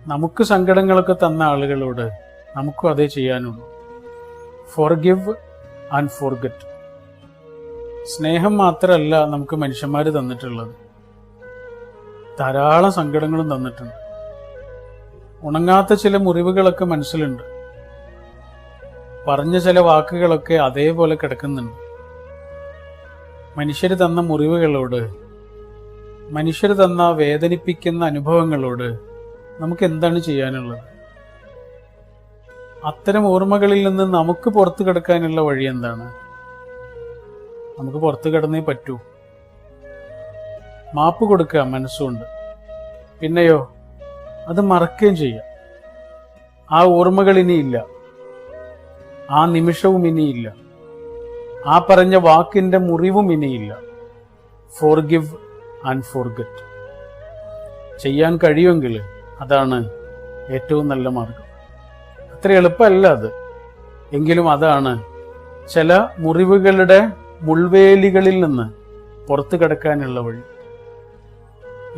നമുക്ക് സങ്കടങ്ങളൊക്കെ തന്ന ആളുകളോട് നമുക്കും അതേ ചെയ്യാനുള്ളൂ. Forgive and forget. സ്നേഹം മാത്രമല്ല നമുക്ക് മനുഷ്യന്മാർ തന്നിട്ടുള്ളത്, ധാരാളം സങ്കടങ്ങളും തന്നിട്ടുണ്ട്. ഉണങ്ങാത്ത ചില മുറിവുകളൊക്കെ മനസ്സിലുണ്ട്. പറഞ്ഞ ചില വാക്കുകളൊക്കെ അതേപോലെ കിടക്കുന്നുണ്ട്. മനുഷ്യർ തന്ന മുറിവുകളോട്, മനുഷ്യർ തന്ന വേദനിപ്പിക്കുന്ന അനുഭവങ്ങളോട് നമുക്ക് എന്താണ് ചെയ്യാനുള്ളത്? അത്തരം ഓർമ്മകളിൽ നിന്ന് നമുക്ക് പുറത്തു കിടക്കാനുള്ള വഴി എന്താണ്? നമുക്ക് പുറത്തു കിടന്നേ പറ്റൂ. മാപ്പ് കൊടുക്കുക മനസ്സുകൊണ്ട്. പിന്നെയോ അത് മറക്കുകയും ചെയ്യാം. ആ ഓർമ്മകൾ ഇനിയില്ല, ആ നിമിഷവും ഇനിയില്ല, ആ പറഞ്ഞ വാക്കിന്റെ മുറിവും ഇനിയില്ല. ഫോർഗിവ് ആൻഡ് ഫോർഗെറ്റ് ചെയ്യാൻ കഴിയുമെങ്കിൽ അതാണ് ഏറ്റവും നല്ല മാർഗം. അത്ര എളുപ്പമല്ല അത്, എങ്കിലും അതാണ് ചില മുറിവുകളുടെ മുൾവേലികളിൽ നിന്ന് പുറത്തു കിടക്കാനുള്ള വഴി.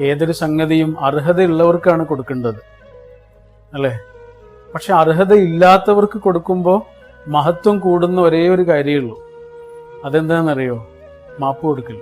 ഏതൊരു സംഗതിയും അർഹതയുള്ളവർക്കാണ് കൊടുക്കേണ്ടത്, അല്ലേ? പക്ഷെ അർഹതയില്ലാത്തവർക്ക് കൊടുക്കുമ്പോൾ മഹത്വം കൂടുന്ന ഒരേ ഒരു കാര്യമുള്ളൂ. അതെന്താണെന്നറിയോ? മാപ്പ് കൊടുക്കൽ.